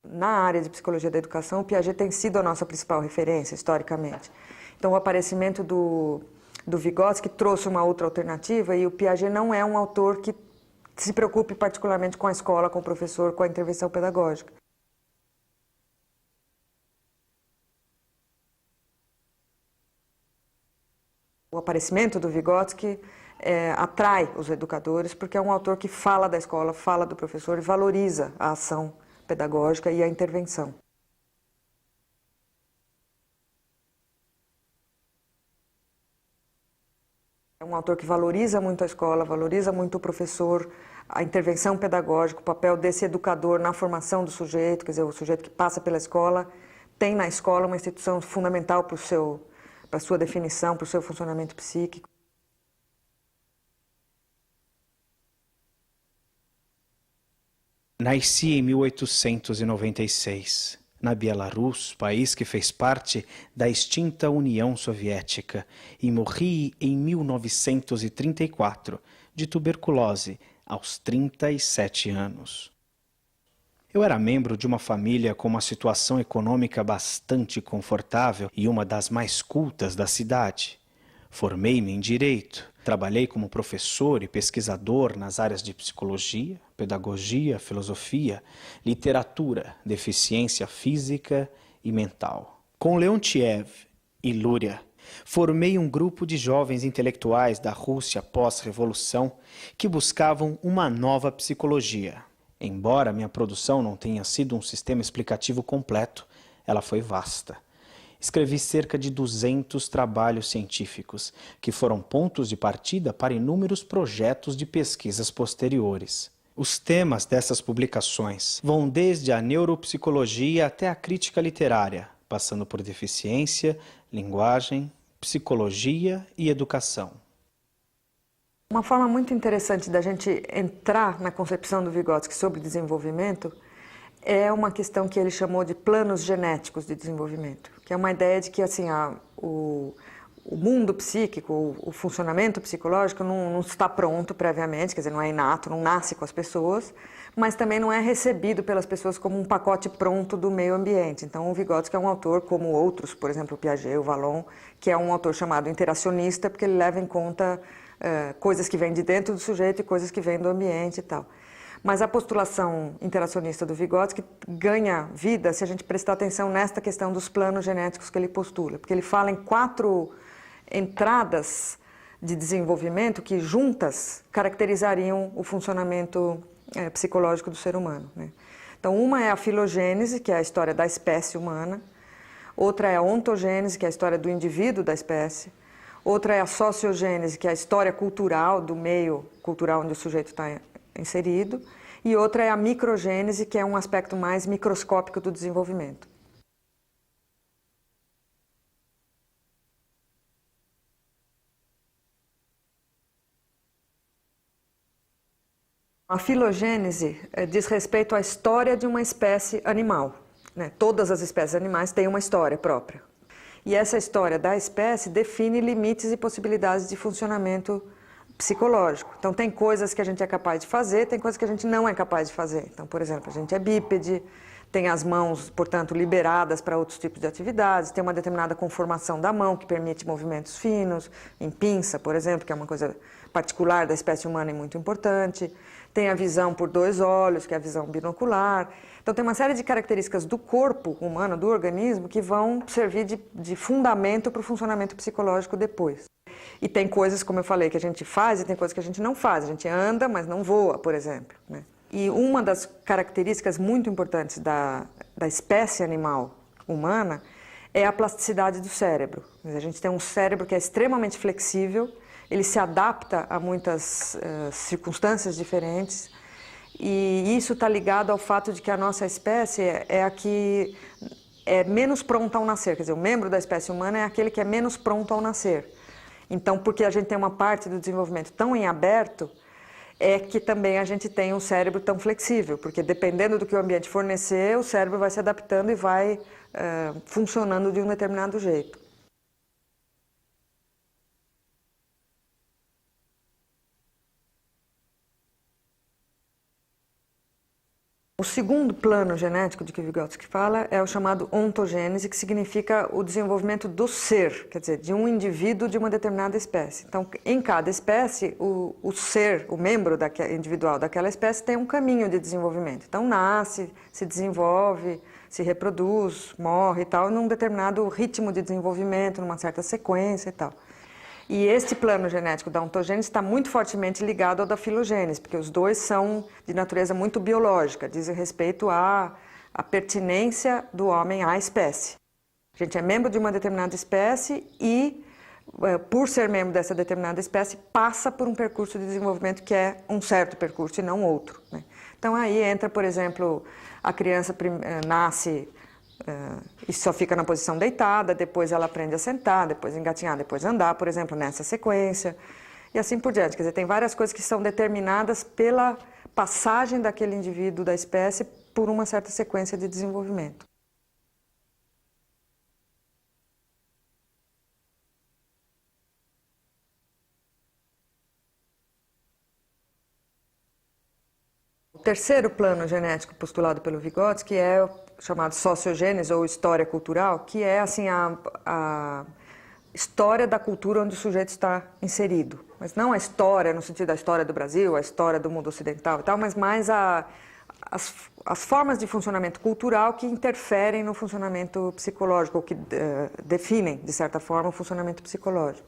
Na área de psicologia da educação, o Piaget tem sido a nossa principal referência, historicamente. Então, o aparecimento do Vygotsky trouxe uma outra alternativa e o Piaget não é um autor que se preocupe particularmente com a escola, com o professor, com a intervenção pedagógica. O aparecimento do Vygotsky atrai os educadores porque é um autor que fala da escola, fala do professor e valoriza a ação pedagógica e a intervenção. É um autor que valoriza muito a escola, valoriza muito o professor, a intervenção pedagógica, o papel desse educador na formação do sujeito, quer dizer, o sujeito que passa pela escola tem na escola uma instituição fundamental para a sua definição, para o seu funcionamento psíquico. Nasci em 1896, na Bielorrússia, país que fez parte da extinta União Soviética, e morri em 1934, de tuberculose, aos 37 anos. Eu era membro de uma família com uma situação econômica bastante confortável e uma das mais cultas da cidade. Formei-me em Direito, trabalhei como professor e pesquisador nas áreas de psicologia, pedagogia, filosofia, literatura, deficiência física e mental. Com Leontiev e Luria, formei um grupo de jovens intelectuais da Rússia pós-revolução que buscavam uma nova psicologia. Embora minha produção não tenha sido um sistema explicativo completo, ela foi vasta. Escrevi cerca de 200 trabalhos científicos, que foram pontos de partida para inúmeros projetos de pesquisas posteriores. Os temas dessas publicações vão desde a neuropsicologia até a crítica literária, passando por deficiência, linguagem, psicologia e educação. Uma forma muito interessante da gente entrar na concepção do Vygotsky sobre desenvolvimento é uma questão que ele chamou de planos genéticos de desenvolvimento, que é uma ideia de que assim, o mundo psíquico, o funcionamento psicológico não está pronto previamente, quer dizer, não é inato, não nasce com as pessoas, mas também não é recebido pelas pessoas como um pacote pronto do meio ambiente. Então o Vygotsky é um autor, como outros, por exemplo, o Piaget, o Vallon, que é um autor chamado interacionista, porque ele leva em conta coisas que vêm de dentro do sujeito e coisas que vêm do ambiente e tal. Mas a postulação interacionista do Vygotsky ganha vida se a gente prestar atenção nesta questão dos planos genéticos que ele postula, porque ele fala em 4 entradas de desenvolvimento que juntas caracterizariam o funcionamento psicológico do ser humano, né? Então, uma é a filogênese, que é a história da espécie humana, outra é a ontogênese, que é a história do indivíduo da espécie, outra é a sociogênese, que é a história cultural do meio cultural onde o sujeito está inserido, e outra é a microgênese, que é um aspecto mais microscópico do desenvolvimento. A filogênese diz respeito à história de uma espécie animal, né? Todas as espécies animais têm uma história própria. E essa história da espécie define limites e possibilidades de funcionamento psicológico. Então, tem coisas que a gente é capaz de fazer, tem coisas que a gente não é capaz de fazer. Então, por exemplo, a gente é bípede, tem as mãos, portanto, liberadas para outros tipos de atividades, tem uma determinada conformação da mão que permite movimentos finos, em pinça, por exemplo, que é uma coisa particular da espécie humana e muito importante. Tem a visão por 2 olhos, que é a visão binocular. Então, tem uma série de características do corpo humano, do organismo, que vão servir de fundamento para o funcionamento psicológico depois. E tem coisas, como eu falei, que a gente faz e tem coisas que a gente não faz. A gente anda, mas não voa, por exemplo, né? E uma das características muito importantes da espécie animal humana é a plasticidade do cérebro. A gente tem um cérebro que é extremamente flexível, ele se adapta a muitas circunstâncias diferentes, e isso está ligado ao fato de que a nossa espécie é a que é menos pronta ao nascer. Quer dizer, o membro da espécie humana é aquele que é menos pronto ao nascer. Então, porque a gente tem uma parte do desenvolvimento tão em aberto, é que também a gente tem um cérebro tão flexível, porque dependendo do que o ambiente fornecer, o cérebro vai se adaptando e vai funcionando de um determinado jeito. O segundo plano genético de que Vygotsky fala é o chamado ontogênese, que significa o desenvolvimento do ser, quer dizer, de um indivíduo de uma determinada espécie. Então, em cada espécie, o ser, o membro individual daquela espécie tem um caminho de desenvolvimento. Então, nasce, se desenvolve, se reproduz, morre e tal, num determinado ritmo de desenvolvimento, numa certa sequência e tal. E este plano genético da ontogênese está muito fortemente ligado ao da filogênese, porque os dois são de natureza muito biológica, dizem respeito à pertinência do homem à espécie. A gente é membro de uma determinada espécie e, por ser membro dessa determinada espécie, passa por um percurso de desenvolvimento que é um certo percurso e não outro, né? Então aí entra, por exemplo, a criança nasce e só fica na posição deitada, depois ela aprende a sentar, depois engatinhar, depois andar, por exemplo, nessa sequência, e assim por diante. Quer dizer, tem várias coisas que são determinadas pela passagem daquele indivíduo da espécie por uma certa sequência de desenvolvimento. O terceiro plano genético postulado pelo Vygotsky é o chamado sociogênese ou história cultural, que é assim a história da cultura onde o sujeito está inserido. Mas não a história no sentido da história do Brasil, a história do mundo ocidental e tal, mas mais as formas de funcionamento cultural que interferem no funcionamento psicológico, ou que definem, de certa forma, o funcionamento psicológico.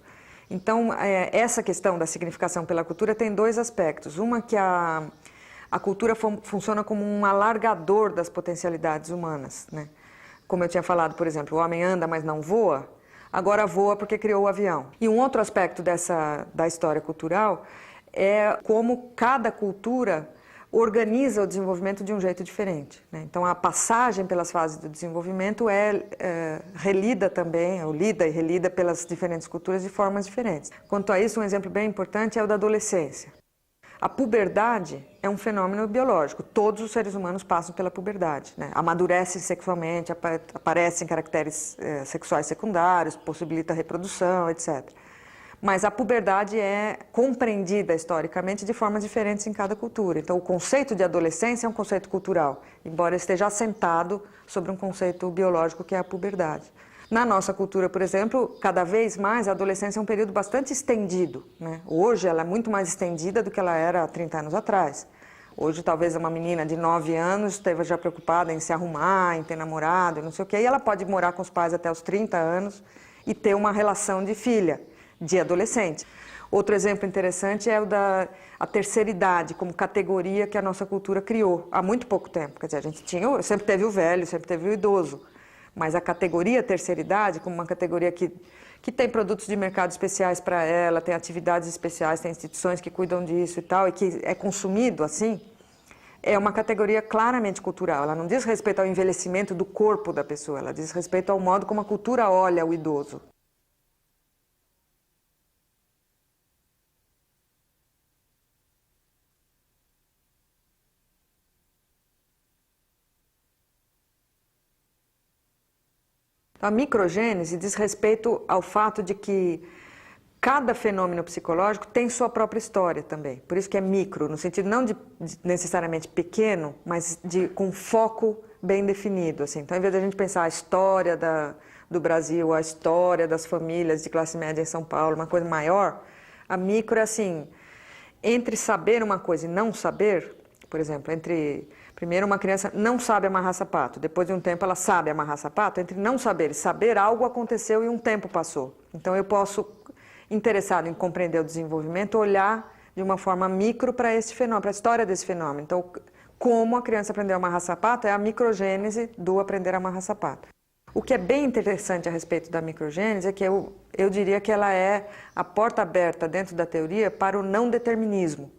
Então, essa questão da significação pela cultura tem dois aspectos. Uma que a cultura funciona como um alargador das potencialidades humanas, né? Como eu tinha falado, por exemplo, o homem anda, mas não voa, agora voa porque criou o avião. E um outro aspecto da história cultural é como cada cultura organiza o desenvolvimento de um jeito diferente, né? Então, a passagem pelas fases do desenvolvimento é relida também, ou lida e relida pelas diferentes culturas de formas diferentes. Quanto a isso, um exemplo bem importante é o da adolescência. A puberdade é um fenômeno biológico. Todos os seres humanos passam pela puberdade, né? Amadurecem sexualmente, aparecem caracteres sexuais secundários, possibilita a reprodução, etc. Mas a puberdade é compreendida historicamente de formas diferentes em cada cultura. Então, o conceito de adolescência é um conceito cultural, embora esteja assentado sobre um conceito biológico que é a puberdade. Na nossa cultura, por exemplo, cada vez mais a adolescência é um período bastante estendido, né? Hoje ela é muito mais estendida do que ela era há 30 anos atrás. Hoje talvez uma menina de 9 anos esteja já preocupada em se arrumar, em ter namorado, e não sei o quê, e ela pode morar com os pais até os 30 anos e ter uma relação de filha, de adolescente. Outro exemplo interessante é o da terceira idade, como categoria que a nossa cultura criou há muito pouco tempo. Quer dizer, a gente sempre teve o velho, sempre teve o idoso. Mas a categoria terceira idade, como uma categoria que tem produtos de mercado especiais para ela, tem atividades especiais, tem instituições que cuidam disso e tal, e que é consumido assim, é uma categoria claramente cultural. Ela não diz respeito ao envelhecimento do corpo da pessoa, ela diz respeito ao modo como a cultura olha o idoso. A microgênese diz respeito ao fato de que cada fenômeno psicológico tem sua própria história também. Por isso que é micro, no sentido não de necessariamente pequeno, mas com foco bem definido, assim. Então, ao invés de a gente pensar a história do Brasil, a história das famílias de classe média em São Paulo, uma coisa maior, a micro é assim, entre saber uma coisa e não saber, por exemplo, primeiro uma criança não sabe amarrar sapato, depois de um tempo ela sabe amarrar sapato, entre não saber e saber, algo aconteceu e um tempo passou. Então eu posso, interessado em compreender o desenvolvimento, olhar de uma forma micro para esse fenômeno, para a história desse fenômeno. Então, como a criança aprendeu a amarrar sapato é a microgênese do aprender a amarrar sapato. O que é bem interessante a respeito da microgênese é que eu diria que ela é a porta aberta dentro da teoria para o não determinismo.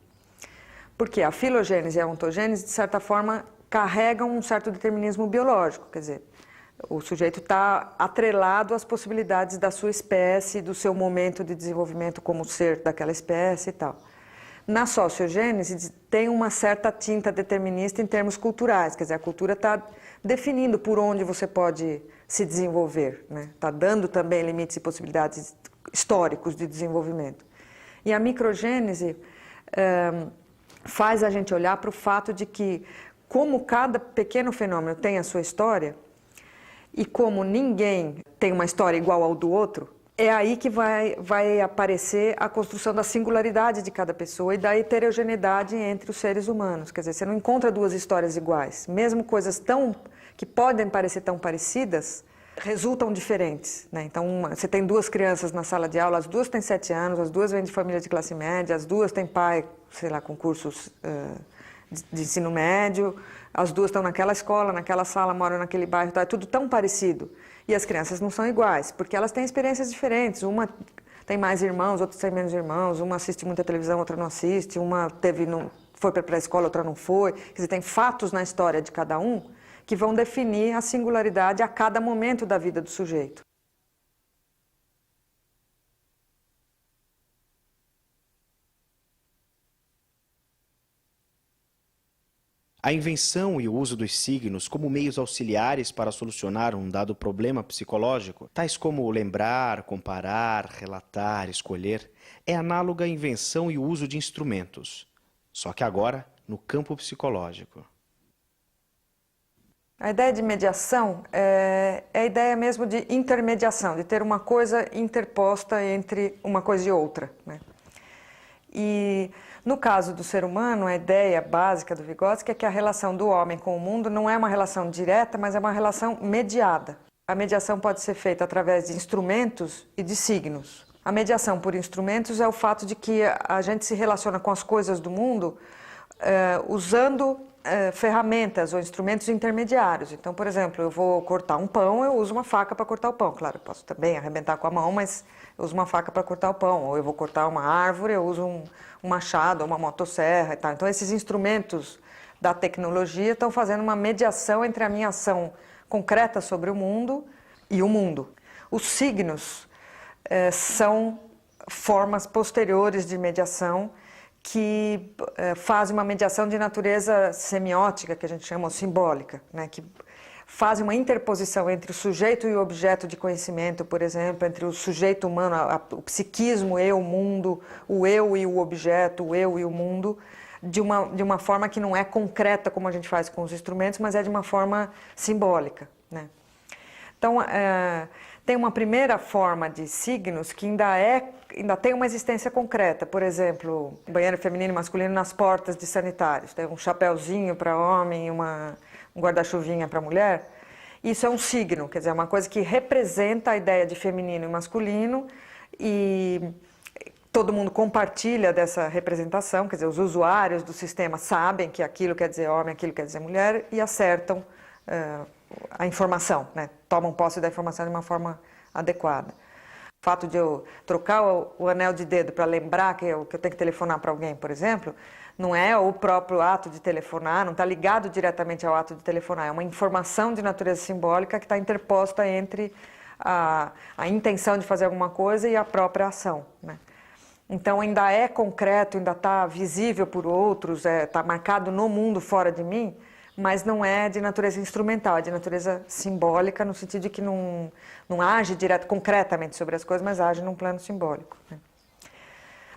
Porque a filogênese e a ontogênese, de certa forma, carregam um certo determinismo biológico. Quer dizer, o sujeito está atrelado às possibilidades da sua espécie, do seu momento de desenvolvimento como ser daquela espécie e tal. Na sociogênese, tem uma certa tinta determinista em termos culturais. Quer dizer, a cultura está definindo por onde você pode se desenvolver, né? Está dando também limites e possibilidades históricos de desenvolvimento. E a microgênese faz a gente olhar para o fato de que, como cada pequeno fenômeno tem a sua história, e como ninguém tem uma história igual ao do outro, é aí que vai aparecer a construção da singularidade de cada pessoa e da heterogeneidade entre os seres humanos. Quer dizer, você não encontra duas histórias iguais. Mesmo coisas que podem parecer tão parecidas, resultam diferentes, né? Então, você tem duas crianças na sala de aula, as duas têm 7 anos, as duas vêm de família de classe média, as duas têm pai, sei lá, com cursos de ensino médio, as duas estão naquela escola, naquela sala, moram naquele bairro, tá, é tudo tão parecido. E as crianças não são iguais, porque elas têm experiências diferentes. Uma tem mais irmãos, outra tem menos irmãos, uma assiste muita televisão, outra não assiste, uma foi para a pré-escola, outra não foi. Quer dizer, tem fatos na história de cada um que vão definir a singularidade a cada momento da vida do sujeito. A invenção e o uso dos signos como meios auxiliares para solucionar um dado problema psicológico, tais como lembrar, comparar, relatar, escolher, é análoga à invenção e o uso de instrumentos, só que agora no campo psicológico. A ideia de mediação é a ideia mesmo de intermediação, de ter uma coisa interposta entre uma coisa e outra, né? E no caso do ser humano, a ideia básica do Vygotsky é que a relação do homem com o mundo não é uma relação direta, mas é uma relação mediada. A mediação pode ser feita através de instrumentos e de signos. A mediação por instrumentos é o fato de que a gente se relaciona com as coisas do mundo usando ferramentas ou instrumentos intermediários. Então, por exemplo, eu vou cortar um pão, eu uso uma faca para cortar o pão. Claro, eu posso também arrebentar com a mão, mas eu uso uma faca para cortar o pão. Ou eu vou cortar uma árvore, eu uso um machado ou uma motosserra e tal. Então, esses instrumentos da tecnologia estão fazendo uma mediação entre a minha ação concreta sobre o mundo e o mundo. Os signos são formas posteriores de mediação que fazem uma mediação de natureza semiótica, que a gente chama, ou simbólica, né? Que fazem uma interposição entre o sujeito e o objeto de conhecimento, por exemplo, entre o sujeito humano, o psiquismo e o mundo, o eu e o objeto, o eu e o mundo, de uma forma que não é concreta como a gente faz com os instrumentos, mas é de uma forma simbólica, né? Então, tem uma primeira forma de signos que ainda tem uma existência concreta. Por exemplo, banheiro feminino e masculino nas portas de sanitários. Tem um chapéuzinho para homem e um guarda-chuvinha para mulher. Isso é um signo, quer dizer, é uma coisa que representa a ideia de feminino e masculino e todo mundo compartilha dessa representação, quer dizer, os usuários do sistema sabem que aquilo quer dizer homem, aquilo quer dizer mulher e acertam a informação, né? Tomam posse da informação de uma forma adequada. O fato de eu trocar o anel de dedo para lembrar que eu tenho que telefonar para alguém, por exemplo, não é o próprio ato de telefonar, não está ligado diretamente ao ato de telefonar, é uma informação de natureza simbólica que está interposta entre a intenção de fazer alguma coisa e a própria ação, né? Então ainda é concreto, ainda está visível por outros, está marcado no mundo fora de mim, mas não é de natureza instrumental, é de natureza simbólica, no sentido de que não age concretamente sobre as coisas, mas age num plano simbólico, né?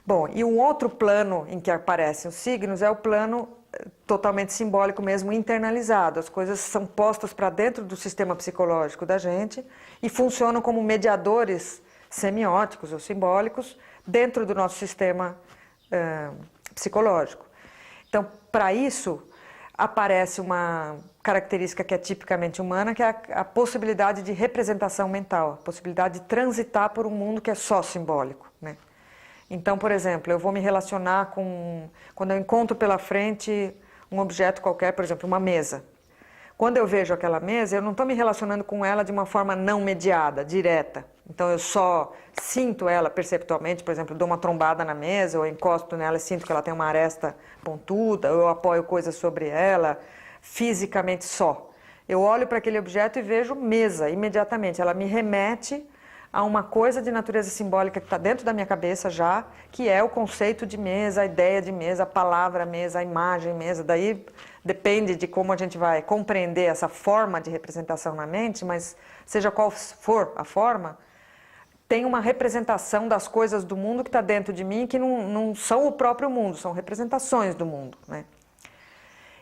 Bom, e um outro plano em que aparecem os signos é o plano totalmente simbólico mesmo, internalizado. As coisas são postas para dentro do sistema psicológico da gente e funcionam como mediadores semióticos ou simbólicos dentro do nosso sistema psicológico. Então, para isso, aparece uma característica que é tipicamente humana, que é a possibilidade de representação mental, a possibilidade de transitar por um mundo que é só simbólico, né? Então, por exemplo, eu vou me relacionar quando eu encontro pela frente um objeto qualquer, por exemplo, uma mesa. Quando eu vejo aquela mesa, eu não estou me relacionando com ela de uma forma não mediada, direta. Então, eu só sinto ela perceptualmente, por exemplo, dou uma trombada na mesa, ou eu encosto nela e sinto que ela tem uma aresta pontuda, ou eu apoio coisas sobre ela, fisicamente só. Eu olho para aquele objeto e vejo mesa imediatamente. Ela me remete a uma coisa de natureza simbólica que está dentro da minha cabeça já, que é o conceito de mesa, a ideia de mesa, a palavra mesa, a imagem mesa. Daí depende de como a gente vai compreender essa forma de representação na mente, mas seja qual for a forma, tem uma representação das coisas do mundo que está dentro de mim que não são o próprio mundo, são representações do mundo, né?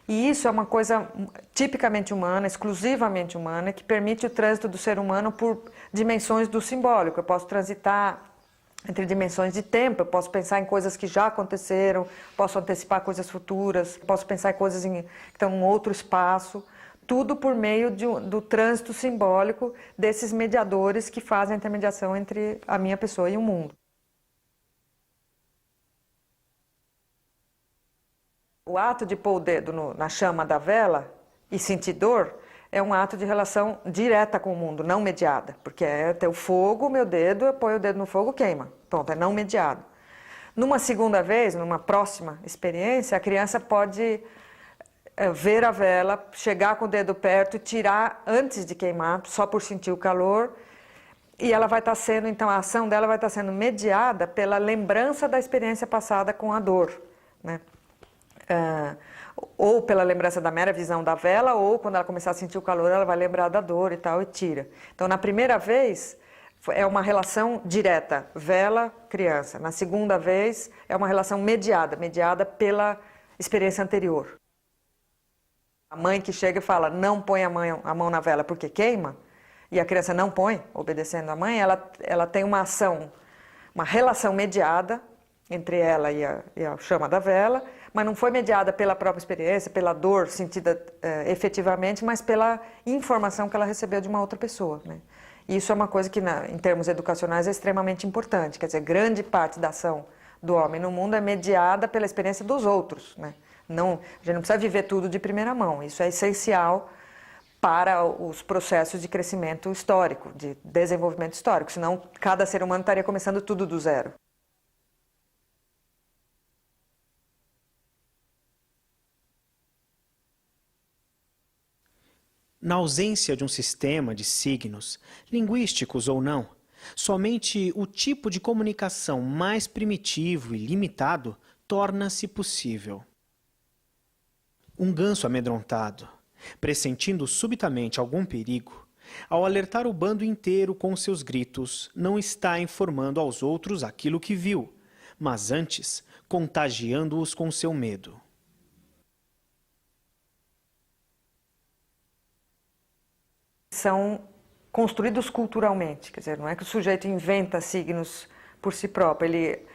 E isso é uma coisa tipicamente humana, exclusivamente humana, que permite o trânsito do ser humano por dimensões do simbólico. Eu posso transitar entre dimensões de tempo, eu posso pensar em coisas que já aconteceram, posso antecipar coisas futuras, posso pensar em coisas que estão em outro espaço, tudo por meio do trânsito simbólico desses mediadores que fazem a intermediação entre a minha pessoa e o mundo. O ato de pôr o dedo na chama da vela e sentir dor é um ato de relação direta com o mundo, não mediada. Porque é ter o fogo, meu dedo, eu ponho o dedo no fogo, queima. Pronto, é não mediado. Numa segunda vez, numa próxima experiência, a criança pode ver a vela, chegar com o dedo perto e tirar antes de queimar, só por sentir o calor. E ela vai estar sendo, então a ação dela vai estar sendo mediada pela lembrança da experiência passada com a dor, né? Ou pela lembrança da mera visão da vela, ou quando ela começar a sentir o calor, ela vai lembrar da dor e tal, e tira. Então, na primeira vez, é uma relação direta, vela, criança. Na segunda vez, é uma relação mediada pela experiência anterior. A mãe que chega e fala, não põe a mão na vela porque queima, e a criança não põe, obedecendo a mãe, ela tem uma ação, uma relação mediada entre ela e a chama da vela, mas não foi mediada pela própria experiência, pela dor sentida efetivamente, mas pela informação que ela recebeu de uma outra pessoa, né? E isso é uma coisa que, em termos educacionais, é extremamente importante. Quer dizer, grande parte da ação do homem no mundo é mediada pela experiência dos outros, né? Não, a gente não precisa viver tudo de primeira mão. Isso é essencial para os processos de crescimento histórico, de desenvolvimento histórico. Senão, cada ser humano estaria começando tudo do zero. Na ausência de um sistema de signos, linguísticos ou não, somente o tipo de comunicação mais primitivo e limitado torna-se possível. Um ganso amedrontado, pressentindo subitamente algum perigo, ao alertar o bando inteiro com seus gritos, não está informando aos outros aquilo que viu, mas antes contagiando-os com seu medo. São construídos culturalmente, quer dizer, não é que o sujeito inventa signos por si próprio, ele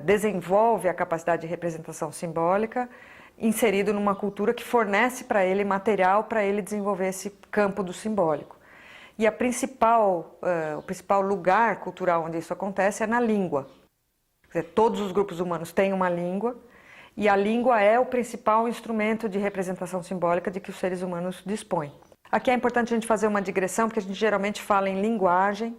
desenvolve a capacidade de representação simbólica inserido numa cultura que fornece para ele material para ele desenvolver esse campo do simbólico. E o principal lugar cultural onde isso acontece é na língua. Quer dizer, todos os grupos humanos têm uma língua, e a língua é o principal instrumento de representação simbólica de que os seres humanos dispõem. Aqui é importante a gente fazer uma digressão, porque a gente geralmente fala em linguagem.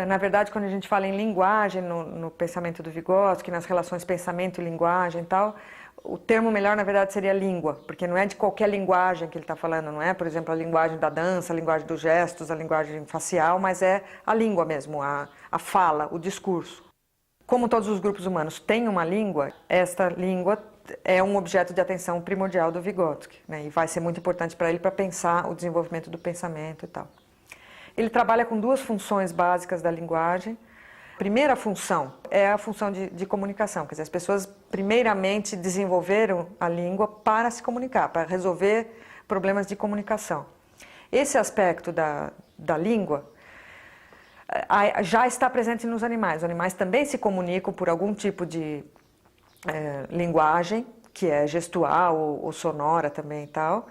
Na verdade, quando a gente fala em linguagem no pensamento do Vygotsky, nas relações pensamento e linguagem e tal, o termo melhor, na verdade, seria língua, porque não é de qualquer linguagem que ele está falando, não é, por exemplo, a linguagem da dança, a linguagem dos gestos, a linguagem facial, mas é a língua mesmo, a fala, o discurso. Como todos os grupos humanos têm uma língua, esta língua é um objeto de atenção primordial do Vygotsky, né? E vai ser muito importante para ele para pensar o desenvolvimento do pensamento e tal. Ele trabalha com duas funções básicas da linguagem. A primeira função é a função de comunicação, quer dizer, as pessoas primeiramente desenvolveram a língua para se comunicar, para resolver problemas de comunicação. Esse aspecto da língua já está presente nos animais. Os animais também se comunicam por algum tipo de linguagem, que é gestual ou sonora também e tal,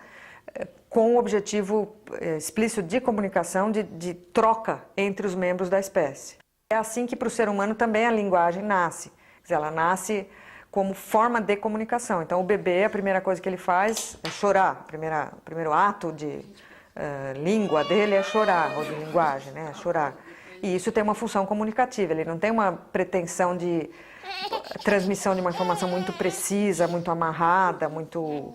com o objetivo explícito de comunicação, de troca entre os membros da espécie. É assim que para o ser humano também a linguagem nasce. Quer dizer, ela nasce como forma de comunicação. Então o bebê, a primeira coisa que ele faz é chorar. O primeiro ato de língua dele é chorar, ou de linguagem, né? É chorar. E isso tem uma função comunicativa, ele não tem uma pretensão de transmissão de uma informação muito precisa, muito amarrada, muito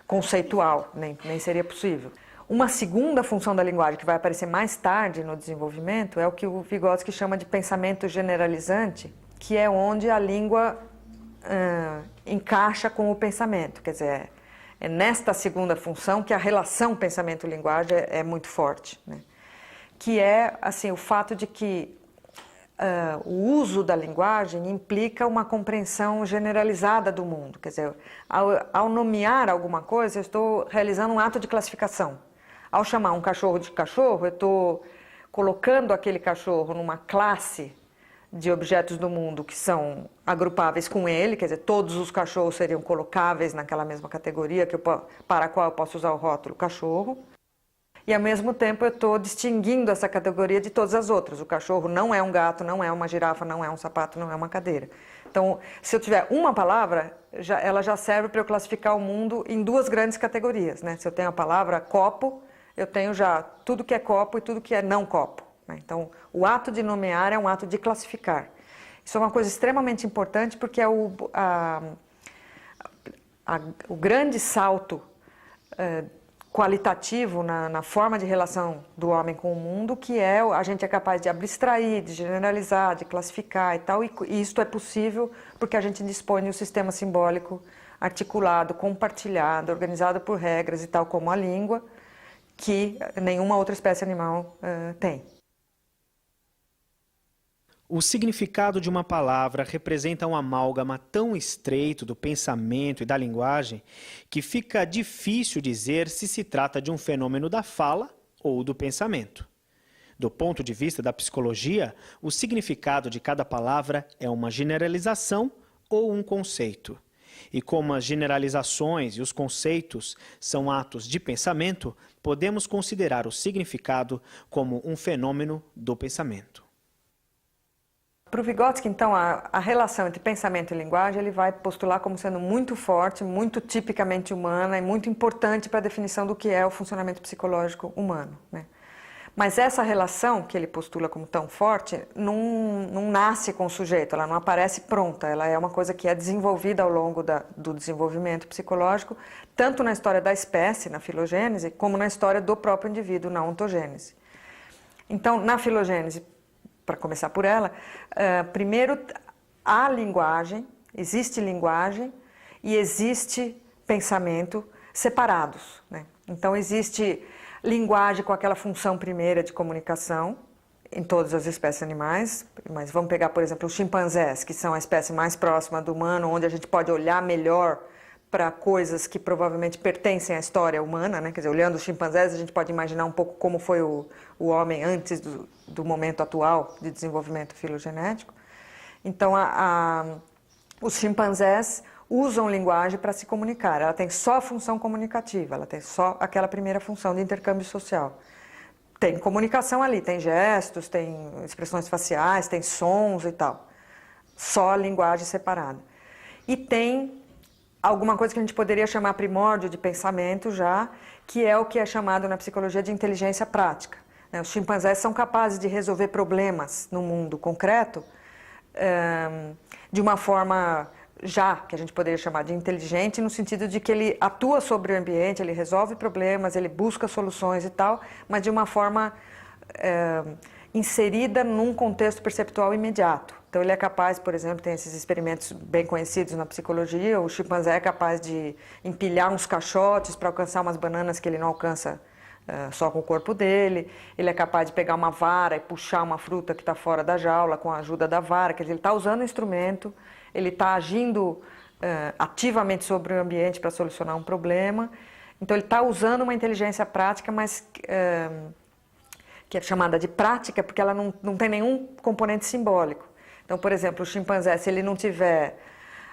conceitual, nem seria possível. Uma segunda função da linguagem, que vai aparecer mais tarde no desenvolvimento, é o que o Vygotsky chama de pensamento generalizante, que é onde a língua encaixa com o pensamento. Quer dizer, é nesta segunda função que a relação pensamento-linguagem é muito forte, né? Que é assim, o fato de que o uso da linguagem implica uma compreensão generalizada do mundo. Quer dizer, ao nomear alguma coisa, eu estou realizando um ato de classificação. Ao chamar um cachorro de cachorro, eu estou colocando aquele cachorro numa classe de objetos do mundo que são agrupáveis com ele, quer dizer, todos os cachorros seriam colocáveis naquela mesma categoria para a qual eu posso usar o rótulo cachorro. E, ao mesmo tempo, eu estou distinguindo essa categoria de todas as outras. O cachorro não é um gato, não é uma girafa, não é um sapato, não é uma cadeira. Então, se eu tiver uma palavra, ela já serve para eu classificar o mundo em duas grandes categorias, né? Se eu tenho a palavra copo, eu tenho já tudo que é copo e tudo que é não copo, né? Então, o ato de nomear é um ato de classificar. Isso é uma coisa extremamente importante porque é o grande salto qualitativo na forma de relação do homem com o mundo, que é a gente é capaz de abstrair, de generalizar, de classificar e tal, e isto é possível porque a gente dispõe de um sistema simbólico articulado, compartilhado, organizado por regras e tal como a língua, que nenhuma outra espécie animal tem. O significado de uma palavra representa um amálgama tão estreito do pensamento e da linguagem que fica difícil dizer se se trata de um fenômeno da fala ou do pensamento. Do ponto de vista da psicologia, o significado de cada palavra é uma generalização ou um conceito. E como as generalizações e os conceitos são atos de pensamento, podemos considerar o significado como um fenômeno do pensamento. Para o Vygotsky, então, a relação entre pensamento e linguagem ele vai postular como sendo muito forte, muito tipicamente humana e muito importante para a definição do que é o funcionamento psicológico humano, né? Mas essa relação que ele postula como tão forte não nasce com o sujeito, ela não aparece pronta, ela é uma coisa que é desenvolvida ao longo do desenvolvimento psicológico, tanto na história da espécie, na filogênese, como na história do próprio indivíduo, na ontogênese. Então, na filogênese, para começar por ela, primeiro há linguagem, existe linguagem e existe pensamento separados, né? Então existe linguagem com aquela função primeira de comunicação em todas as espécies animais, mas vamos pegar, por exemplo, os chimpanzés, que são a espécie mais próxima do humano, onde a gente pode olhar melhor para coisas que provavelmente pertencem à história humana, né? Quer dizer, olhando os chimpanzés, a gente pode imaginar um pouco como foi o homem antes do momento atual de desenvolvimento filogenético. Então, os chimpanzés usam linguagem para se comunicar. Ela tem só a função comunicativa, ela tem só aquela primeira função de intercâmbio social. Tem comunicação ali, tem gestos, tem expressões faciais, tem sons e tal. Só a linguagem separada. E tem alguma coisa que a gente poderia chamar primórdio de pensamento já, que é o que é chamado na psicologia de inteligência prática. Os chimpanzés são capazes de resolver problemas no mundo concreto de uma forma já, que a gente poderia chamar de inteligente, no sentido de que ele atua sobre o ambiente, ele resolve problemas, ele busca soluções e tal, mas de uma forma inserida num contexto perceptual imediato. Então ele é capaz, por exemplo, tem esses experimentos bem conhecidos na psicologia, o chimpanzé é capaz de empilhar uns caixotes para alcançar umas bananas que ele não alcança só com o corpo dele, ele é capaz de pegar uma vara e puxar uma fruta que está fora da jaula com a ajuda da vara, quer dizer, ele está usando o instrumento, ele está agindo ativamente sobre o ambiente para solucionar um problema, então ele está usando uma inteligência prática, mas que é chamada de prática porque ela não tem nenhum componente simbólico. Então, por exemplo, o chimpanzé, se ele não tiver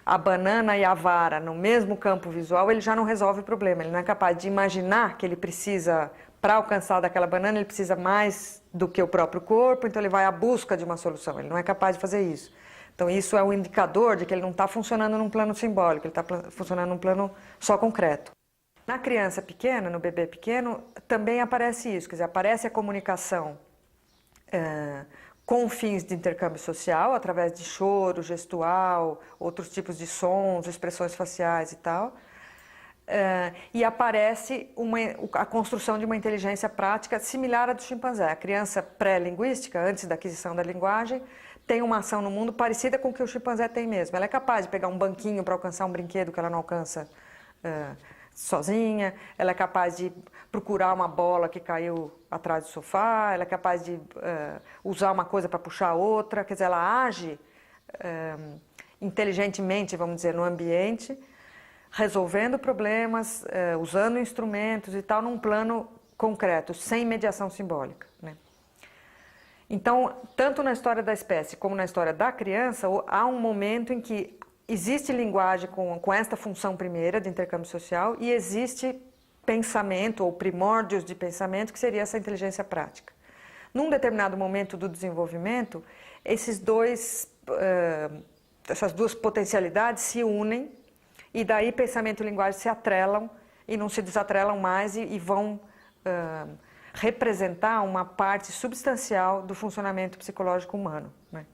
a banana e a vara no mesmo campo visual, ele já não resolve o problema. Ele não é capaz de imaginar que ele precisa, para alcançar daquela banana, ele precisa mais do que o próprio corpo, então ele vai à busca de uma solução. Ele não é capaz de fazer isso. Então, isso é um indicador de que ele não está funcionando num plano simbólico, ele está funcionando num plano só concreto. Na criança pequena, no bebê pequeno, também aparece isso, quer dizer, aparece a comunicação com fins de intercâmbio social, através de choro, gestual, outros tipos de sons, expressões faciais e tal. E aparece a construção de uma inteligência prática similar à do chimpanzé. A criança pré-linguística, antes da aquisição da linguagem, tem uma ação no mundo parecida com o que o chimpanzé tem mesmo. Ela é capaz de pegar um banquinho para alcançar um brinquedo que ela não alcança sozinha, ela é capaz de procurar uma bola que caiu atrás do sofá, ela é capaz de usar uma coisa para puxar a outra, quer dizer, ela age inteligentemente, vamos dizer, no ambiente, resolvendo problemas, usando instrumentos e tal, num plano concreto, sem mediação simbólica, né? Então, tanto na história da espécie como na história da criança, há um momento em que existe linguagem com esta função primeira de intercâmbio social e existe pensamento ou primórdios de pensamento, que seria essa inteligência prática. Num determinado momento do desenvolvimento, essas duas potencialidades se unem e daí pensamento e linguagem se atrelam e não se desatrelam mais e vão representar uma parte substancial do funcionamento psicológico humano, né?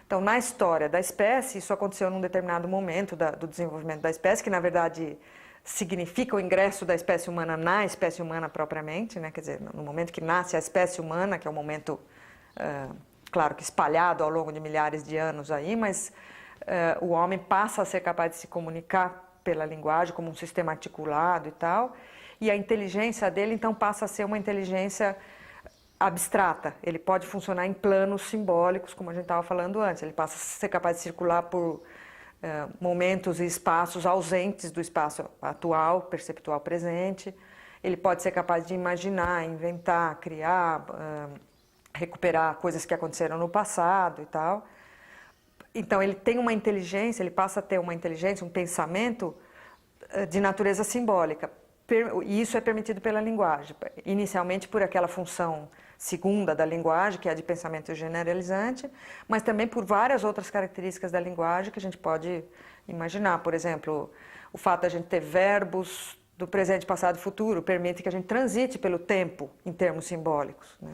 Então, na história da espécie, isso aconteceu num determinado momento do desenvolvimento da espécie, que na verdade significa o ingresso da espécie humana na espécie humana propriamente, né? Quer dizer, no momento que nasce a espécie humana, que é um momento, claro que espalhado ao longo de milhares de anos aí, mas o homem passa a ser capaz de se comunicar pela linguagem como um sistema articulado e tal, e a inteligência dele então passa a ser uma inteligência abstrata. Ele pode funcionar em planos simbólicos, como a gente estava falando antes. Ele passa a ser capaz de circular por momentos e espaços ausentes do espaço atual, perceptual presente. Ele pode ser capaz de imaginar, inventar, criar, recuperar coisas que aconteceram no passado e tal. Então, ele tem uma inteligência, ele passa a ter uma inteligência, um pensamento de natureza simbólica. E isso é permitido pela linguagem, inicialmente por aquela função segunda da linguagem, que é a de pensamento generalizante, mas também por várias outras características da linguagem que a gente pode imaginar. Por exemplo, o fato de a gente ter verbos do presente, passado e futuro permite que a gente transite pelo tempo em termos simbólicos, né?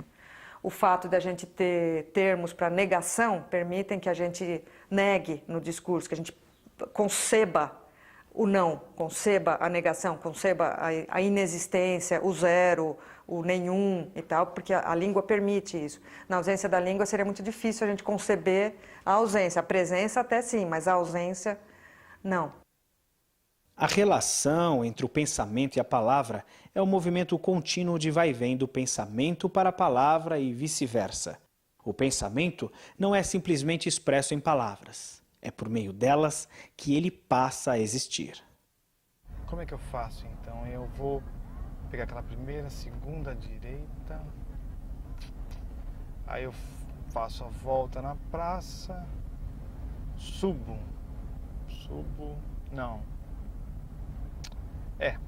O fato de a gente ter termos para negação permitem que a gente negue no discurso, que a gente conceba o não, conceba a negação, conceba a inexistência, o zero, o nenhum e tal, porque a língua permite isso. Na ausência da língua seria muito difícil a gente conceber a ausência. A presença até sim, mas a ausência não. A relação entre o pensamento e a palavra é um movimento contínuo de vai e vem do pensamento para a palavra e vice-versa. O pensamento não é simplesmente expresso em palavras. É por meio delas que ele passa a existir. Como é que eu faço, então? Eu vou pegar aquela primeira, segunda direita. Aí eu faço a volta na praça. Subo. Não.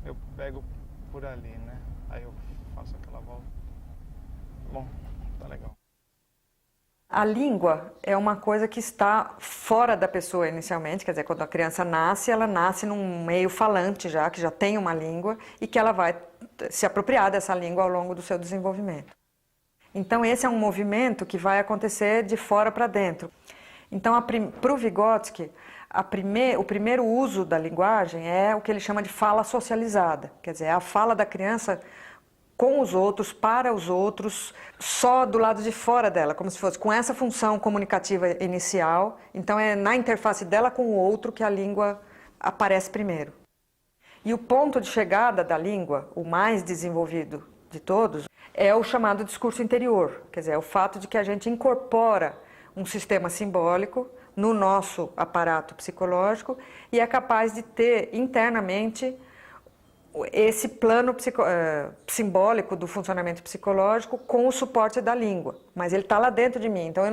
Eu pego por ali, né? Aí eu faço aquela volta. Bom, tá legal. A língua é uma coisa que está fora da pessoa inicialmente, quer dizer, quando a criança nasce, ela nasce num meio falante já, que já tem uma língua e que ela vai se apropriar dessa língua ao longo do seu desenvolvimento. Então esse é um movimento que vai acontecer de fora para dentro. Então para o Vygotsky, o primeiro uso da linguagem é o que ele chama de fala socializada, quer dizer, é a fala da criança com os outros, para os outros, só do lado de fora dela, como se fosse com essa função comunicativa inicial. Então é na interface dela com o outro que a língua aparece primeiro. E o ponto de chegada da língua, o mais desenvolvido de todos, é o chamado discurso interior, quer dizer, é o fato de que a gente incorpora um sistema simbólico no nosso aparato psicológico e é capaz de ter internamente esse plano simbólico do funcionamento psicológico com o suporte da língua, mas ele está lá dentro de mim, então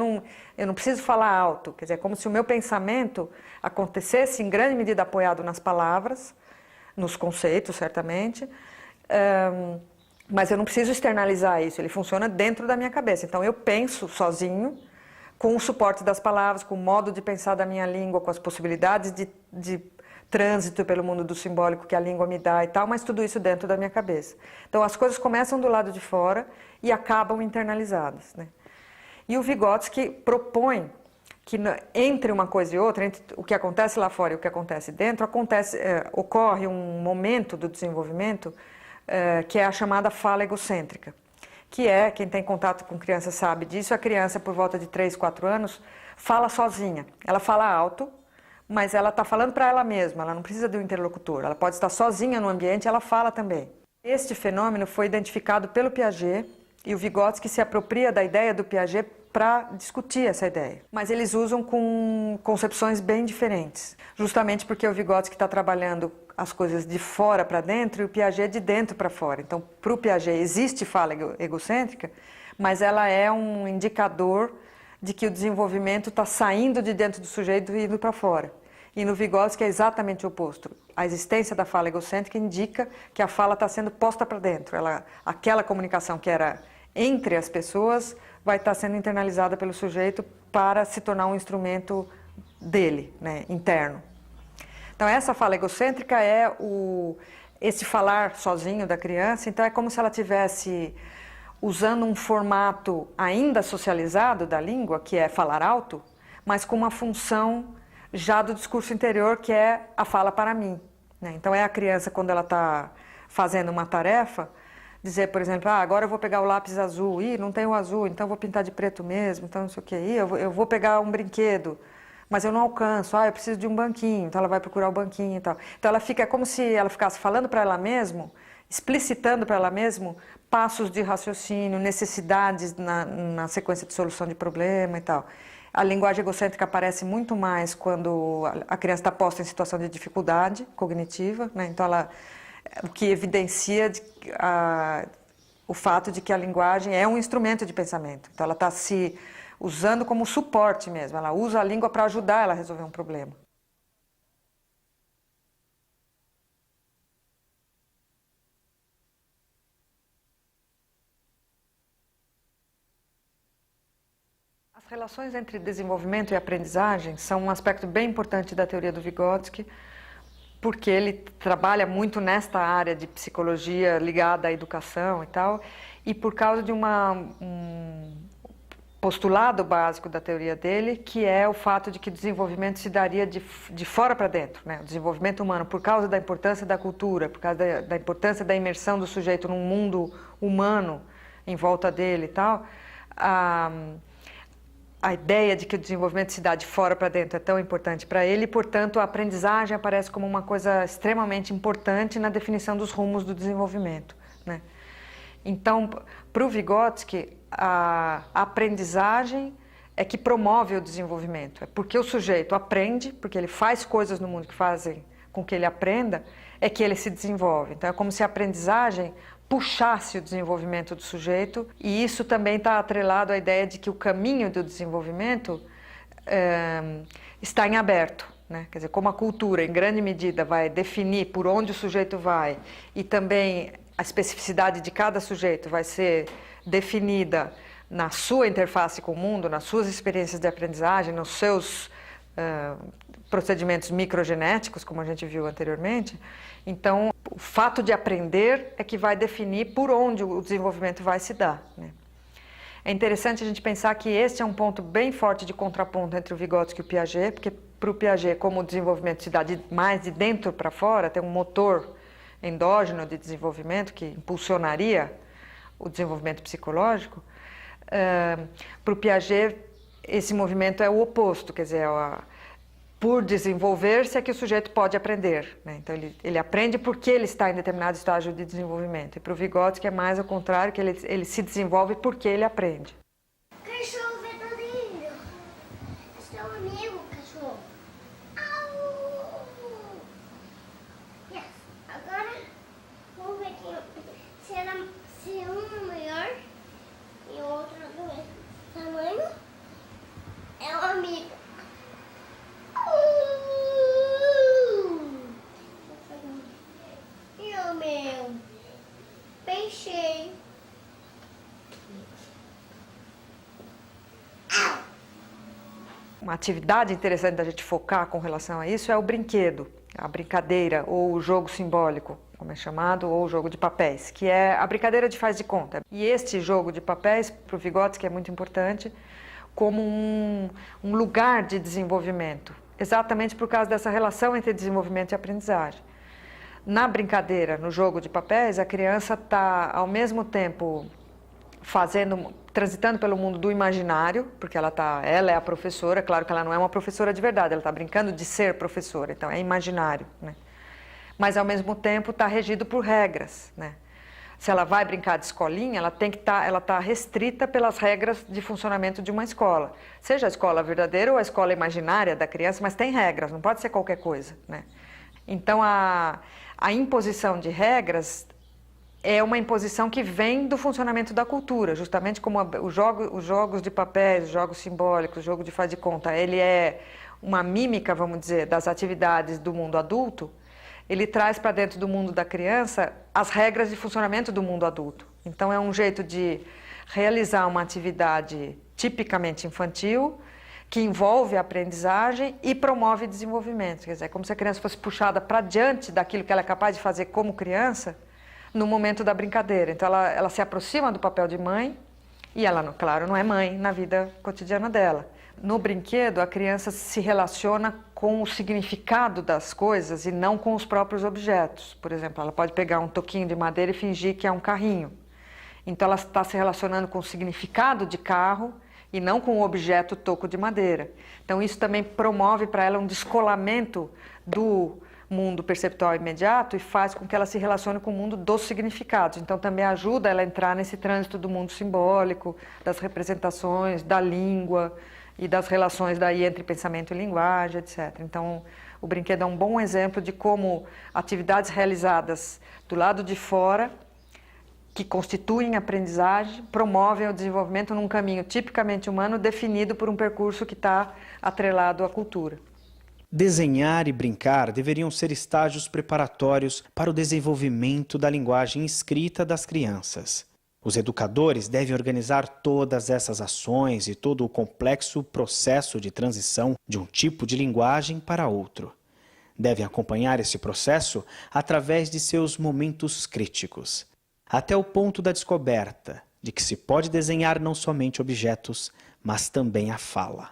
eu não preciso falar alto, quer dizer, é como se o meu pensamento acontecesse em grande medida apoiado nas palavras, nos conceitos, certamente, mas eu não preciso externalizar isso, ele funciona dentro da minha cabeça, então eu penso sozinho, com o suporte das palavras, com o modo de pensar da minha língua, com as possibilidades de trânsito pelo mundo do simbólico que a língua me dá e tal, mas tudo isso dentro da minha cabeça. Então as coisas começam do lado de fora e acabam internalizadas, né? E o Vygotsky propõe que entre uma coisa e outra, entre o que acontece lá fora e o que acontece dentro, ocorre um momento do desenvolvimento que é a chamada fala egocêntrica, que é, quem tem contato com criança sabe disso, a criança por volta de 3, 4 anos fala sozinha. Ela fala alto, mas ela está falando para ela mesma, ela não precisa de um interlocutor, ela pode estar sozinha no ambiente, ela fala também. Este fenômeno foi identificado pelo Piaget e o Vygotsky se apropria da ideia do Piaget para discutir essa ideia. Mas eles usam com concepções bem diferentes, justamente porque o Vygotsky está trabalhando as coisas de fora para dentro e o Piaget de dentro para fora. Então, para o Piaget existe fala egocêntrica, mas ela é um indicador de que o desenvolvimento está saindo de dentro do sujeito e indo para fora. E no Vygotsky é exatamente o oposto. A existência da fala egocêntrica indica que a fala está sendo posta para dentro. Aquela comunicação que era entre as pessoas vai estar sendo internalizada pelo sujeito para se tornar um instrumento dele, né, interno. Então essa fala egocêntrica é esse falar sozinho da criança, então é como se ela tivesse usando um formato ainda socializado da língua, que é falar alto, mas com uma função já do discurso interior, que é a fala para mim, né? Então é a criança, quando ela está fazendo uma tarefa, dizer, por exemplo, agora eu vou pegar o lápis azul, não tem o azul, então eu vou pintar de preto mesmo, então não sei o que, eu vou pegar um brinquedo, mas eu não alcanço, eu preciso de um banquinho, então ela vai procurar o banquinho e tal. Então ela fica como se ela ficasse falando para ela mesma, explicitando para ela mesma passos de raciocínio, necessidades na sequência de solução de problema e tal. A linguagem egocêntrica aparece muito mais quando a criança está posta em situação de dificuldade cognitiva, né? Então o que evidencia o fato de que a linguagem é um instrumento de pensamento. Então ela está se usando como suporte mesmo, ela usa a língua para ajudar ela a resolver um problema. As relações entre desenvolvimento e aprendizagem são um aspecto bem importante da teoria do Vygotsky, porque ele trabalha muito nesta área de psicologia ligada à educação e tal, e por causa de um postulado básico da teoria dele, que é o fato de que o desenvolvimento se daria de fora para dentro, né? O desenvolvimento humano, por causa da importância da cultura, por causa da importância da imersão do sujeito num mundo humano em volta dele e tal, a ideia de que o desenvolvimento se dá de fora para dentro é tão importante para ele e, portanto, a aprendizagem aparece como uma coisa extremamente importante na definição dos rumos do desenvolvimento, né? Então, para o Vygotsky, a aprendizagem é que promove o desenvolvimento. É porque o sujeito aprende, porque ele faz coisas no mundo que fazem com que ele aprenda, é que ele se desenvolve. Então, é como se a aprendizagem puxasse o desenvolvimento do sujeito, e isso também está atrelado à ideia de que o caminho do desenvolvimento está em aberto, né? Quer dizer, como a cultura, em grande medida, vai definir por onde o sujeito vai, e também a especificidade de cada sujeito vai ser definida na sua interface com o mundo, nas suas experiências de aprendizagem, nos seus procedimentos microgenéticos, como a gente viu anteriormente. Então, o fato de aprender é que vai definir por onde o desenvolvimento vai se dar, né? É interessante a gente pensar que este é um ponto bem forte de contraponto entre o Vygotsky e o Piaget, porque para o Piaget, como o desenvolvimento se dá mais de dentro para fora, tem um motor endógeno de desenvolvimento que impulsionaria o desenvolvimento psicológico, para o Piaget esse movimento é o oposto, quer dizer, por desenvolver-se é que o sujeito pode aprender, né? Então ele aprende porque ele está em determinado estágio de desenvolvimento. E para o Vygotsky é mais ao contrário, que ele se desenvolve porque ele aprende. Cachorro verdadeiro. Seu amigo, cachorro. Au! Yes. Agora, vamos ver se um é maior e o outro do mesmo tamanho. É um amigo. E o meu peixe. Uma atividade interessante da gente focar com relação a isso é o brinquedo, a brincadeira ou o jogo simbólico, como é chamado, ou o jogo de papéis, que é a brincadeira de faz de conta. E este jogo de papéis, para o Vygotsky, é muito importante como um lugar de desenvolvimento, exatamente por causa dessa relação entre desenvolvimento e aprendizagem. Na brincadeira, no jogo de papéis, a criança está, ao mesmo tempo, transitando pelo mundo do imaginário, porque ela é a professora, claro que ela não é uma professora de verdade, ela está brincando de ser professora, então é imaginário, né? Mas ao mesmo tempo está regido por regras, né? Se ela vai brincar de escolinha, ela está restrita pelas regras de funcionamento de uma escola. Seja a escola verdadeira ou a escola imaginária da criança, mas tem regras, não pode ser qualquer coisa, né? Então a imposição de regras é uma imposição que vem do funcionamento da cultura, justamente como os jogos de papéis, os jogos simbólicos, o jogo de faz de conta, ele é uma mímica, vamos dizer, das atividades do mundo adulto. Ele traz para dentro do mundo da criança as regras de funcionamento do mundo adulto. Então é um jeito de realizar uma atividade tipicamente infantil, que envolve a aprendizagem e promove desenvolvimento. Quer dizer, é como se a criança fosse puxada para diante daquilo que ela é capaz de fazer como criança, no momento da brincadeira. Então ela se aproxima do papel de mãe, e ela, claro, não é mãe na vida cotidiana dela. No brinquedo, a criança se relaciona com o significado das coisas e não com os próprios objetos. Por exemplo, ela pode pegar um toquinho de madeira e fingir que é um carrinho. Então ela está se relacionando com o significado de carro e não com o objeto toco de madeira. Então isso também promove para ela um descolamento do mundo perceptual imediato e faz com que ela se relacione com o mundo dos significados. Então também ajuda ela a entrar nesse trânsito do mundo simbólico, das representações, da língua e das relações daí entre pensamento e linguagem, etc. Então o brinquedo é um bom exemplo de como atividades realizadas do lado de fora, que constituem aprendizagem, promovem o desenvolvimento num caminho tipicamente humano definido por um percurso que está atrelado à cultura. Desenhar e brincar deveriam ser estágios preparatórios para o desenvolvimento da linguagem escrita das crianças. Os educadores devem organizar todas essas ações e todo o complexo processo de transição de um tipo de linguagem para outro. Devem acompanhar esse processo através de seus momentos críticos, até o ponto da descoberta de que se pode desenhar não somente objetos, mas também a fala.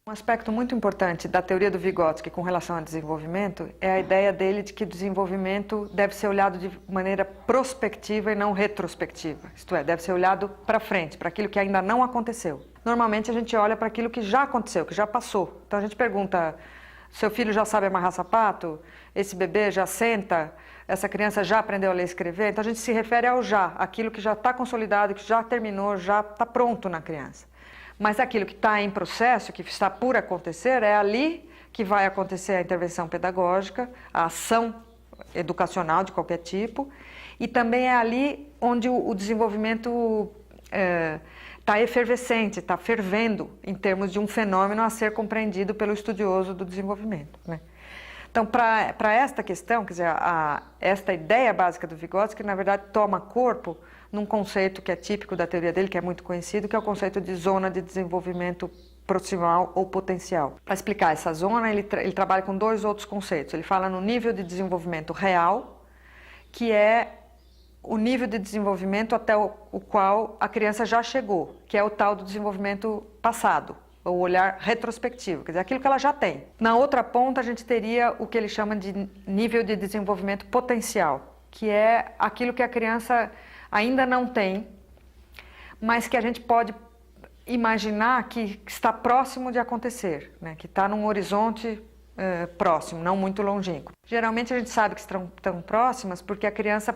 Um aspecto muito importante da teoria do Vygotsky com relação ao desenvolvimento é a ideia dele de que o desenvolvimento deve ser olhado de maneira prospectiva e não retrospectiva. Isto é, deve ser olhado para frente, para aquilo que ainda não aconteceu. Normalmente a gente olha para aquilo que já aconteceu, que já passou. Então a gente pergunta, seu filho já sabe amarrar sapato? Esse bebê já senta? Essa criança já aprendeu a ler e escrever? Então a gente se refere ao já, aquilo que já está consolidado, que já terminou, já está pronto na criança. Mas aquilo que está em processo, que está por acontecer, é ali que vai acontecer a intervenção pedagógica, a ação educacional de qualquer tipo, e também é ali onde o desenvolvimento está efervescente, está fervendo em termos de um fenômeno a ser compreendido pelo estudioso do desenvolvimento, né? Então, para esta questão, quer dizer, esta ideia básica do Vygotsky, na verdade, toma corpo num conceito que é típico da teoria dele, que é muito conhecido, que é o conceito de zona de desenvolvimento proximal ou potencial. Para explicar essa zona, ele trabalha com dois outros conceitos. Ele fala no nível de desenvolvimento real, que é o nível de desenvolvimento até o qual a criança já chegou, que é o tal do desenvolvimento passado, o olhar retrospectivo, quer dizer, aquilo que ela já tem. Na outra ponta, a gente teria o que ele chama de nível de desenvolvimento potencial, que é aquilo que a criança ainda não tem, mas que a gente pode imaginar que está próximo de acontecer, né? Que está num horizonte próximo, não muito longínquo. Geralmente a gente sabe que estão tão próximas porque a criança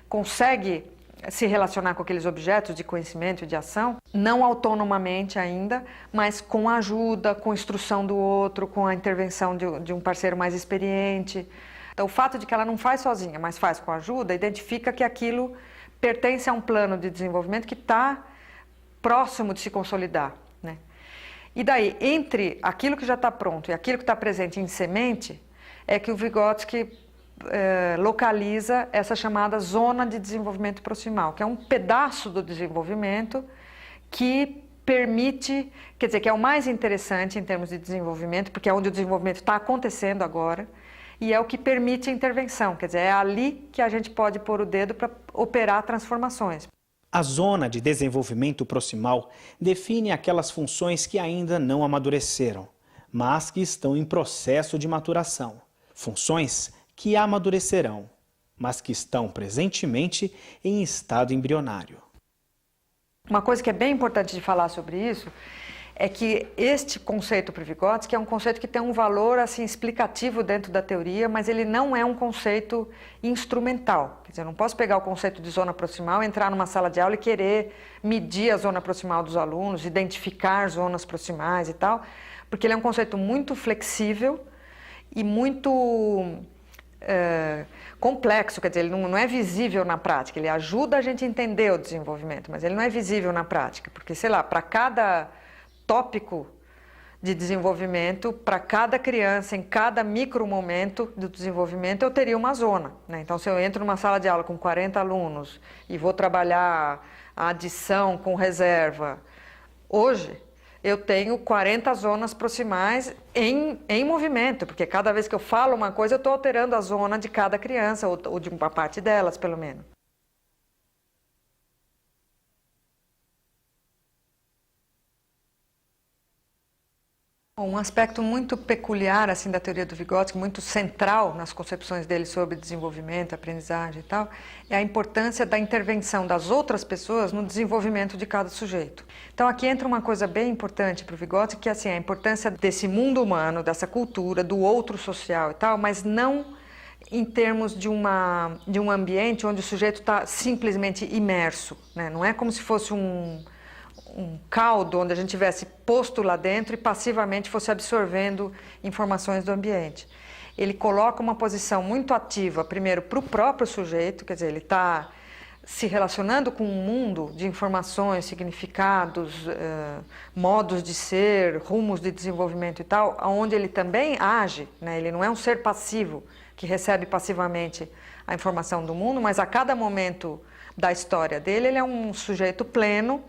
consegue se relacionar com aqueles objetos de conhecimento e de ação, não autonomamente ainda, mas com ajuda, com instrução do outro, com a intervenção de um parceiro mais experiente. Então, o fato de que ela não faz sozinha, mas faz com ajuda, identifica que aquilo pertence a um plano de desenvolvimento que está próximo de se consolidar, né? E daí, entre aquilo que já está pronto e aquilo que está presente em semente, é que o Vygotsky localiza essa chamada zona de desenvolvimento proximal, que é um pedaço do desenvolvimento que permite, quer dizer, que é o mais interessante em termos de desenvolvimento, porque é onde o desenvolvimento está acontecendo agora, e é o que permite a intervenção, quer dizer, é ali que a gente pode pôr o dedo para operar transformações. A zona de desenvolvimento proximal define aquelas funções que ainda não amadureceram, mas que estão em processo de maturação. Funções que amadurecerão, mas que estão presentemente em estado embrionário. Uma coisa que é bem importante de falar sobre isso é que este conceito para o Vygotsky é um conceito que tem um valor assim, explicativo dentro da teoria, mas ele não é um conceito instrumental. Quer dizer, eu não posso pegar o conceito de zona proximal, entrar numa sala de aula e querer medir a zona proximal dos alunos, identificar zonas proximais e tal, porque ele é um conceito muito flexível e muito complexo, quer dizer, ele não é visível na prática, ele ajuda a gente a entender o desenvolvimento, mas ele não é visível na prática, porque, sei lá, para cada tópico de desenvolvimento, para cada criança, em cada micro momento do desenvolvimento, eu teria uma zona, né? Então, se eu entro numa sala de aula com 40 alunos e vou trabalhar a adição com reserva, hoje eu tenho 40 zonas proximais em movimento, porque cada vez que eu falo uma coisa, eu estou alterando a zona de cada criança, ou de uma parte delas, pelo menos. Um aspecto muito peculiar assim, da teoria do Vygotsky, muito central nas concepções dele sobre desenvolvimento, aprendizagem e tal, é a importância da intervenção das outras pessoas no desenvolvimento de cada sujeito. Então aqui entra uma coisa bem importante para o Vygotsky, que é assim, a importância desse mundo humano, dessa cultura, do outro social e tal, mas não em termos de um ambiente onde o sujeito está simplesmente imerso, né? Não é como se fosse um caldo onde a gente tivesse posto lá dentro e passivamente fosse absorvendo informações do ambiente. Ele coloca uma posição muito ativa, primeiro, para o próprio sujeito, quer dizer, ele está se relacionando com um mundo de informações, significados, modos de ser, rumos de desenvolvimento e tal, onde ele também age, né? Ele não é um ser passivo que recebe passivamente a informação do mundo, mas a cada momento da história dele, ele é um sujeito pleno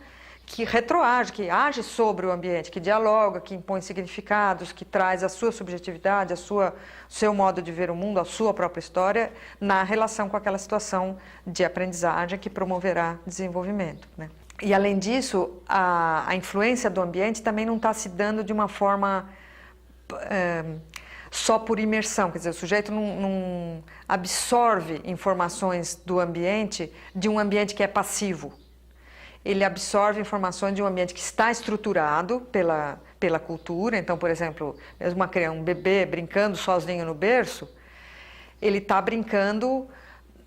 que retroage, que age sobre o ambiente, que dialoga, que impõe significados, que traz a sua subjetividade, seu modo de ver o mundo, a sua própria história, na relação com aquela situação de aprendizagem que promoverá desenvolvimento, né? E, além disso, a influência do ambiente também não está se dando de uma forma só por imersão, quer dizer, o sujeito não absorve informações do ambiente, de um ambiente que é passivo. Ele absorve informações de um ambiente que está estruturado pela cultura. Então, por exemplo, um bebê brincando sozinho no berço, ele está brincando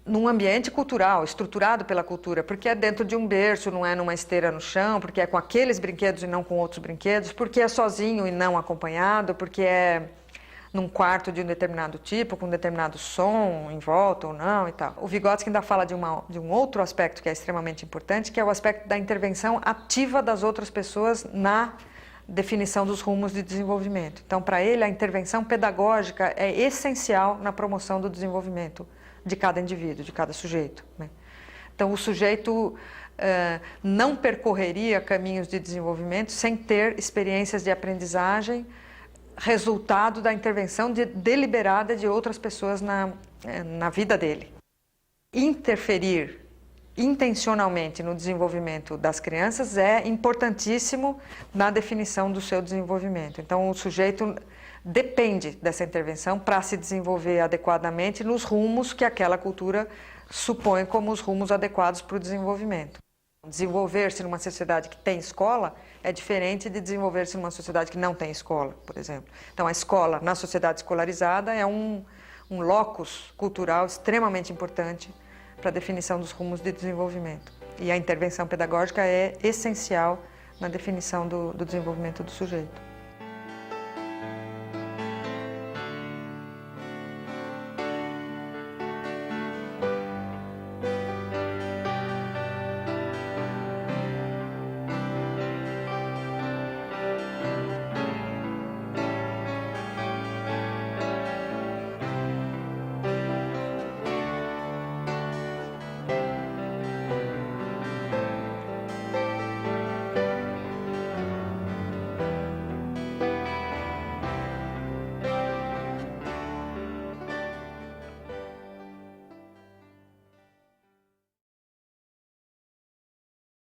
num ambiente cultural, estruturado pela cultura, porque é dentro de um berço, não é numa esteira no chão, porque é com aqueles brinquedos e não com outros brinquedos, porque é sozinho e não acompanhado, porque é num quarto de um determinado tipo, com um determinado som em volta ou não e tal. O Vygotsky ainda fala de um outro aspecto que é extremamente importante, que é o aspecto da intervenção ativa das outras pessoas na definição dos rumos de desenvolvimento. Então, para ele, a intervenção pedagógica é essencial na promoção do desenvolvimento de cada indivíduo, de cada sujeito, né? Então, o sujeito não percorreria caminhos de desenvolvimento sem ter experiências de aprendizagem resultado da intervenção deliberada de outras pessoas na vida dele. Interferir intencionalmente no desenvolvimento das crianças é importantíssimo na definição do seu desenvolvimento. Então, o sujeito depende dessa intervenção para se desenvolver adequadamente nos rumos que aquela cultura supõe como os rumos adequados para o desenvolvimento. Desenvolver-se numa sociedade que tem escola é diferente de desenvolver-se numa sociedade que não tem escola, por exemplo. Então, a escola, na sociedade escolarizada, é um locus cultural extremamente importante para a definição dos rumos de desenvolvimento. E a intervenção pedagógica é essencial na definição do desenvolvimento do sujeito.